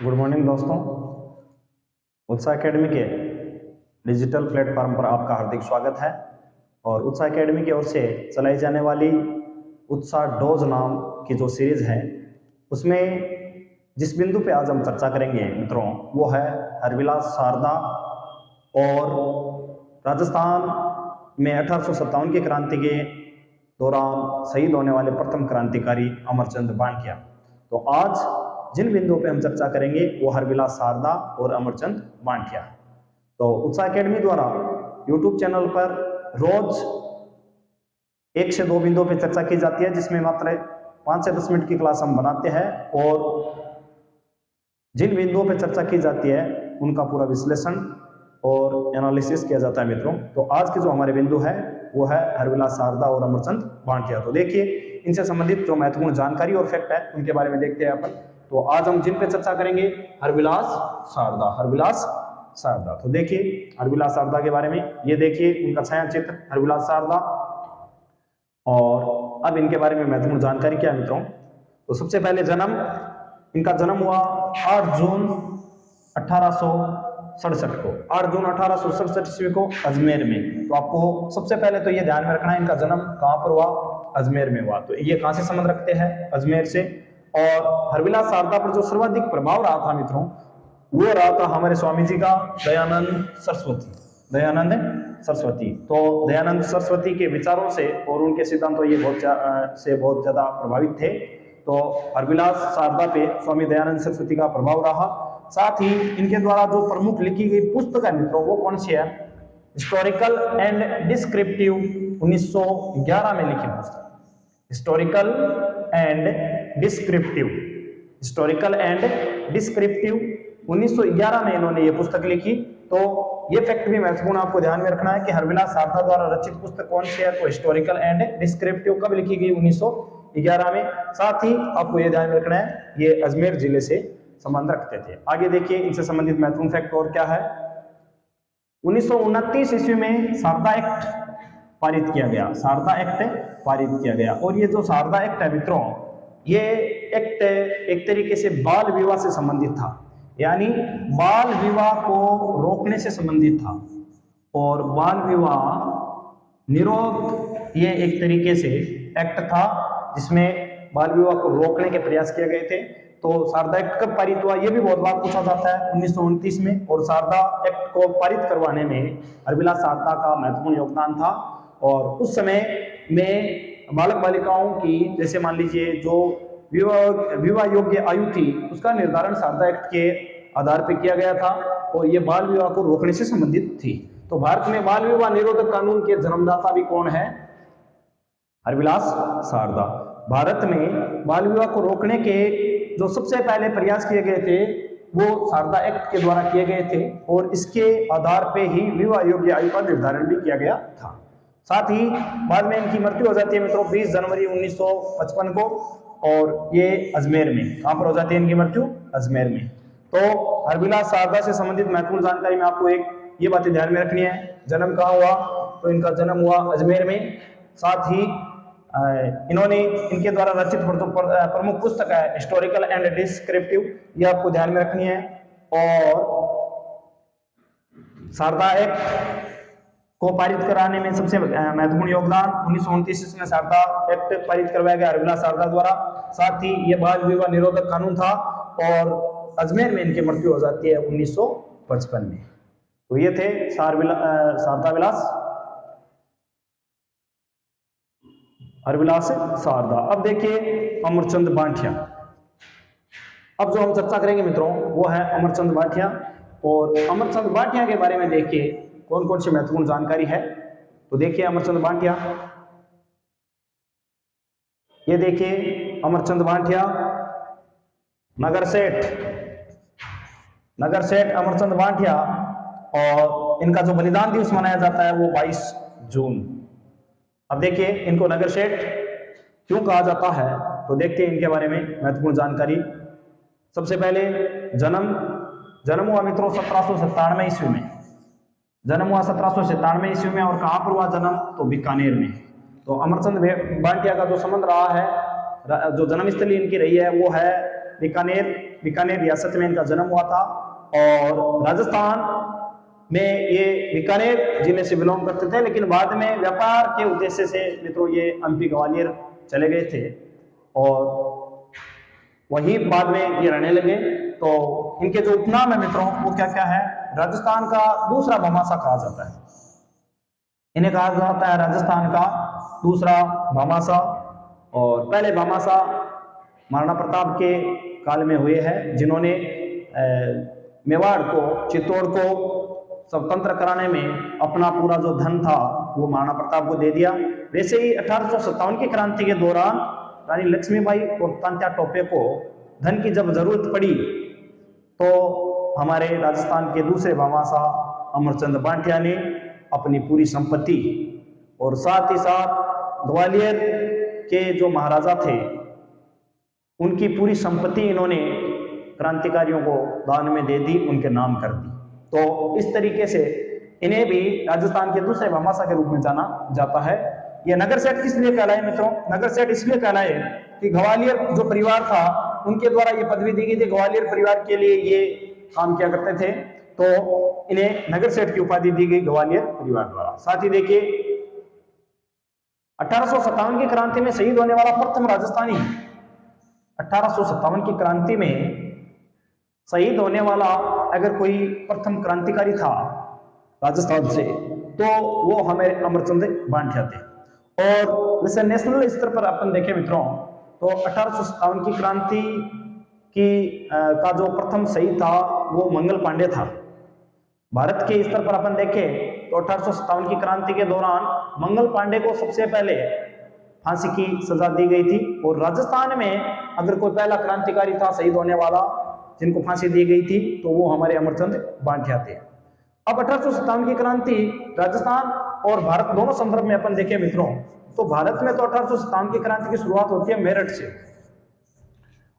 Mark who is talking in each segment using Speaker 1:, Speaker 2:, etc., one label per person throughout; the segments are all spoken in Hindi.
Speaker 1: गुड मॉर्निंग दोस्तों। उत्साह एकेडमी के डिजिटल प्लेटफॉर्म पर आपका हार्दिक स्वागत है। और उत्साह एकेडमी की ओर से चलाई जाने वाली उत्साह डोज नाम की जो सीरीज है उसमें जिस बिंदु पे आज हम चर्चा करेंगे मित्रों वो है हरविलास शारदा और राजस्थान में 1857 की क्रांति के दौरान शहीद होने वाले प्रथम क्रांतिकारी अमरचंद बांटिया। तो आज जिन बिंदुओं पे हम चर्चा करेंगे वो हरविलास शारदा और अमरचंद बांटिया। तो उत्साह एकेडमी द्वारा यूट्यूब चैनल पर रोज 1 से 2 बिंदुओं पे चर्चा की जाती है, जिसमें मात्र 5 से 10 मिनट की क्लास हम बनाते हैं और जिन बिंदुओं पे चर्चा की जाती है उनका पूरा विश्लेषण और एनालिसिस किया जाता है मित्रों। तो आज के जो हमारे बिंदु है वो है हरविलास शारदा और अमरचंद बांटिया। तो देखिए इनसे संबंधित जो महत्वपूर्ण जानकारी और फैक्ट है उनके बारे में देखते हैं अपन। तो आज हम जिन पे चर्चा करेंगे हरविलास शारदा। तो देखिए हरविलास शारदा के बारे में, ये देखिए उनका छाया चित्र हरविलास शारदा। और अब इनके बारे में महत्वपूर्ण जानकारी क्या है मित्रों। तो सबसे पहले इनका जन्म हुआ 8 जून 1867 को, 8 जून 1867 ईस्वी को अजमेर में। तो आपको सबसे पहले तो ये ध्यान में रखना है इनका जन्म कहाँ पर हुआ, अजमेर में हुआ। तो ये कहाँ से संबंध रखते हैं, अजमेर से। और हरविलास शारदा पर जो सर्वाधिक प्रभाव रहा था मित्रों वो रहा था हमारे स्वामी जी का दयानंद सरस्वती। तो दयानंद सरस्वती के विचारों से और उनके सिद्धांतों ये बहुत ज्यादा प्रभावित थे। तो हरविलास शारदा पे स्वामी दयानंद सरस्वती का प्रभाव रहा। साथ ही इनके द्वारा जो प्रमुख लिखी गई पुस्तक है मित्रों वो कौन सी है, हिस्टोरिकल एंड डिस्क्रिप्टिव, 1911 में लिखी पुस्तक। हिस्टोरिकल एंड डिस्क्रिप्टिव 1911 में इन्होंने ये पुस्तक लिखी। तो ये फैक्ट भी महत्वपूर्ण आपको ध्यान में रखना है कि हरविलास शारदा द्वारा रचित पुस्तक कौन सी है, तो हिस्टोरिकल एंड डिस्क्रिप्टिव कब लिखी गई, 1911 में। साथ ही आपको ये ध्यान में रखना है ये अजमेर जिले से संबंध रखते थे। आगे देखिए इनसे संबंधित महत्वपूर्ण फैक्ट और क्या है। 1929 ईस्वी में शारदा एक्ट पारित किया गया। और ये जो शारदा एक्ट है मित्रों, ये एक्ट एक तरीके से बाल विवाह से संबंधित था, यानी बाल विवाह को रोकने से संबंधित था। और बाल विवाह निरोध ये एक तरीके से एक्ट था जिसमें बाल विवाह को रोकने के प्रयास किए गए थे। तो शारदा एक्ट कब पारित हुआ ये भी बहुत बार पूछा जाता है, 1929 में। और शारदा एक्ट को पारित करवाने में हरविलास शारदा का महत्वपूर्ण योगदान था। और उस समय में बालक बालिकाओं की, जैसे मान लीजिए जो विवाह योग्य आयु थी उसका निर्धारण शारदा एक्ट के आधार पर किया गया था और ये बाल विवाह को रोकने से संबंधित थी। तो भारत में बाल विवाह निरोधक कानून के जन्मदाता भी कौन है, हरविलास शारदा। भारत में बाल विवाह को रोकने के जो सबसे पहले प्रयास किए गए थे वो शारदा एक्ट के द्वारा किए गए थे और इसके आधार पे ही विवाह योग्य आयु का निर्धारण भी किया गया था। साथ ही बाद में इनकी मृत्यु हो जाती है मित्रों 20 जनवरी 1955 को, और ये अजमेर में, कहां पर हो जाती है इनकी मृत्यु, अजमेर में। तो हरविलास शारदा से संबंधित महत्वपूर्ण जानकारी में आपको ये बातें ध्यान में रखनी है। जन्म कहाँ हुआ, तो इनका जन्म हुआ अजमेर में। साथ ही इन्होंने इनके द्वारा रचित प्रमुख पुस्तक है हिस्टोरिकल एंड डिस्क्रिप्टिव, ये आपको ध्यान में रखनी है। और शारदा एक्ट को पारित कराने में सबसे महत्वपूर्ण योगदान 1929 में शारदा एक्ट पारित करवाया गया हरविलास शारदा द्वारा। साथ ही ये बाल विवाह निरोधक कानून था और अजमेर में इनकी मृत्यु हो जाती है 1955 में। तो ये थे हरविलास शारदा। अब देखिए अमरचंद बांटिया। अब जो हम चर्चा करेंगे मित्रों वो है अमरचंद बांटिया। और अमरचंद बांटिया के बारे में देखिए कौन कौन सी महत्वपूर्ण जानकारी है। तो देखिए अमरचंद बांटिया, ये देखिए अमरचंद बांटिया, नगर सेठ अमरचंद बांटिया। और इनका जो बलिदान दिवस मनाया जाता है वो 22 जून। अब देखिए इनको नगर सेठ क्यों कहा जाता है, तो देखते हैं इनके बारे में महत्वपूर्ण जानकारी। सबसे पहले जन्म हुआ मित्रों 1797 ईस्वी में। जन्म हुआ 1797 ईस्वी में। और कहां पर हुआ जन्म, तो बीकानेर में। तो अमरचंद बांटिया का जो संबंध रहा है, जो जन्मस्थली इनकी रही है वो है बीकानेर रियासत में इनका जन्म हुआ था और राजस्थान में ये बीकानेर जिले से बिलोंग करते थे, लेकिन बाद में व्यापार के उद्देश्य से मित्रों ये एमपी ग्वालियर चले गए थे और वहीं बाद में ये रहने लगे। तो इनके जो उपनाम है मित्रों वो क्या क्या है, राजस्थान का दूसरा भामाशाह कहा जाता है, इन्हें कहा जाता है राजस्थान का दूसरा भामाशाह। और पहले भामाशाह महाराणा प्रताप के काल में हुए हैं, जिन्होंने मेवाड़ को, चित्तौड़ को स्वतंत्र कराने में अपना पूरा जो धन था वो महाराणा प्रताप को दे दिया। वैसे ही 1857 की क्रांति के दौरान रानी लक्ष्मीबाई और तात्या टोपे को धन की जब जरूरत पड़ी तो हमारे राजस्थान के दूसरे भामाशाह अमरचंद बांटिया ने अपनी पूरी संपत्ति और साथ ही साथ ग्वालियर के जो महाराजा थे उनकी पूरी संपत्ति इन्होंने क्रांतिकारियों को दान में दे दी, उनके नाम कर दी। तो इस तरीके से इन्हें भी राजस्थान के दूसरे भामाशाह के रूप में जाना जाता है। ये नगर सेठ किस लिए कहलाए मित्रों, नगर सेठ इसलिए कहलाए कि ग्वालियर जो परिवार था उनके द्वारा ये पदवी दी गई थी, ग्वालियर परिवार के लिए ये काम किया करते थे, तो इन्हें नगर सेठ की उपाधि दी गई ग्वालियर परिवार द्वारा। साथ ही देखिए 1857 की क्रांति में शहीद होने वाला प्रथम राजस्थानी, 1857 की क्रांति में शहीद होने वाला अगर कोई प्रथम क्रांतिकारी था राजस्थान से तो वो हमें अमरचंद बांटिया थे। और वैसे नेशनल स्तर पर अपन देखें मित्रों तो 1857 की क्रांति का जो प्रथम शहीद था वो मंगल पांडे था। भारत के स्तर पर अपन देखें तो 1857 की क्रांति के दौरान मंगल पांडे को सबसे पहले फांसी की सजा दी गई थी। और राजस्थान में अगर कोई पहला क्रांतिकारी था शहीद होने वाला जिनको फांसी दी गई थी तो वो हमारे अमरचंद बांटिया थे। अब 1857 की क्रांति राजस्थान और भारत दोनों संदर्भ में अपन देखें मित्रों तो भारत में तो 1857 की क्रांति की शुरुआत होती है मेरठ से,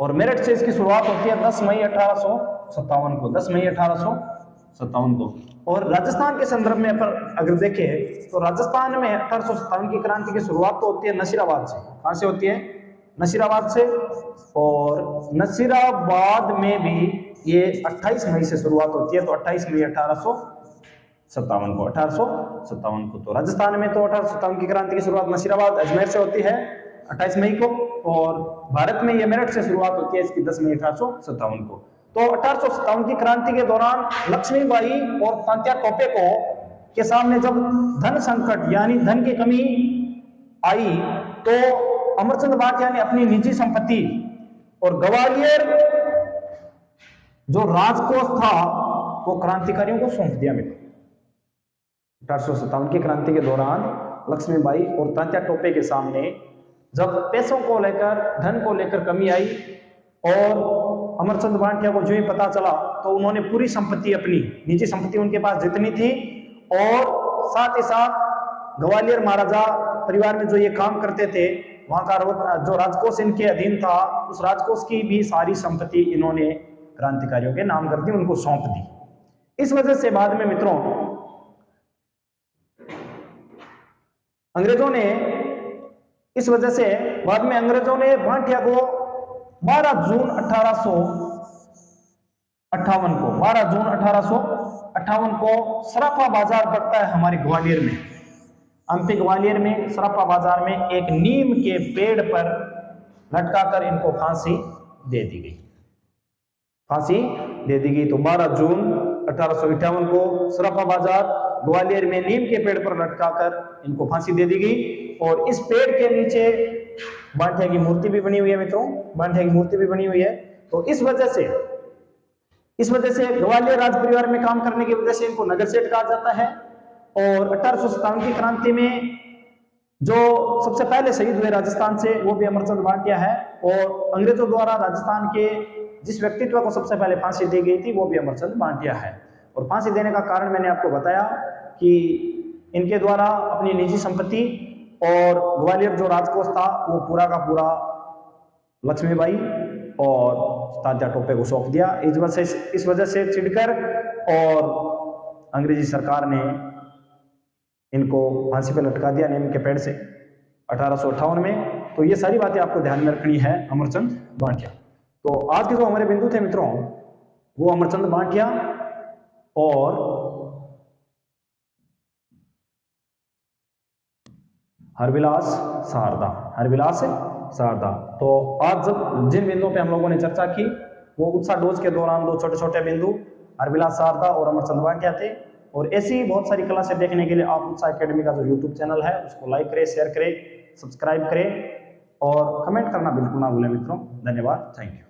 Speaker 1: और मेरठ से इसकी शुरुआत होती है 10 मई 1857 को, 10 मई 1857 को। और राजस्थान के संदर्भ में अपन अगर देखें तो राजस्थान में 1857 की क्रांति की शुरुआत तो होती है नसीराबाद से। कहां से होती है? नसीराबाद से। और नसीराबाद में भी ये 28 मई से शुरुआत होती है, तो 28 मई 1857 को, 1857 को। तो राजस्थान में तो 1857 की क्रांति की शुरुआत नसीराबाद अजमेर से होती है 28 मई को, और भारत में ये मेरठ से शुरुआत होती है इसकी 10 मई 1857 को। तो 1857 की क्रांति के दौरान लक्ष्मीबाई और तात्या टोपे को के सामने जब धन संकट यानी धन की कमी आई तो अमरचंद बांटिया ने अपनी निजी संपत्ति और ग्वालियर जो राजकोष था वो क्रांतिकारियों को सौंप दिया। मित्रों 1857 की क्रांति के दौरान लक्ष्मीबाई और तात्या टोपे के सामने जब पैसों को लेकर, धन को लेकर कमी आई और अमरचंद बांटिया को जो ही पता चला तो उन्होंने पूरी संपत्ति, अपनी निजी संपत्ति उनके पास जितनी थी और साथ ही साथ ग्वालियर महाराजा परिवार में जो ये काम करते थे वहां का जो राजकोष इनके अधीन था उस राजकोष की भी सारी संपत्ति इन्होंने क्रांतिकारियों के नाम कर दी, उनको सौंप दी। इस वजह से बाद में मित्रों अंग्रेजों ने बांटिया को 12 जून 1858 को सराफा बाजार पड़ता है हमारे ग्वालियर में, एमपी ग्वालियर में सराफा बाजार में एक नीम के पेड़ पर लटकाकर इनको फांसी दे दी गई। तो 12 जून 1858 को सराफा बाजार ग्वालियर में नीम के पेड़ पर लटकाकर इनको फांसी दे दी गई। और इस पेड़ के नीचे बांटिया की मूर्ति भी बनी हुई है मित्रों, बांटिया की मूर्ति भी बनी हुई है। तो इस वजह से ग्वालियर राज परिवार में काम करने की वजह से इनको नगर सेठ कहा जाता है। और 1857 की क्रांति में जो सबसे पहले शहीद हुए राजस्थान से वो भी अमरचंद बांटिया है, और अंग्रेजों द्वारा राजस्थान के जिस व्यक्तित्व को सबसे पहले फांसी दी गई थी वो भी अमरचंद बांटिया है। और फांसी देने का कारण मैंने आपको बताया कि इनके द्वारा अपनी निजी संपत्ति और ग्वालियर जो राजकोष था वो पूरा का पूरा लक्ष्मीबाई और तात्या टोपे को सौंप दिया। इस वजह से चिढ़कर और अंग्रेजी सरकार ने इनको फांसी पर लटका दिया नीम के पेड़ से 1858 में। तो ये सारी बातें आपको ध्यान में रखनी है अमरचंद बांटिया। तो आज के जो हमारे बिंदु थे मित्रों, वो अमरचंद भाटिया और हरविलास शारदा, हरविलास शारदा। तो आज जब जिन बिंदुओं पे हम लोगों ने चर्चा की वो उत्साह डोज के दौरान दो छोटे छोटे बिंदु हरविलास शारदा और अमरचंद भाटिया थे। और ऐसी बहुत सारी क्लासें देखने के लिए आप उत्साह एकेडमी का जो यूट्यूब चैनल है उसको लाइक करें, शेयर करें, सब्सक्राइब करें और कमेंट करना बिल्कुल ना भूलें मित्रों। धन्यवाद, थैंक यू।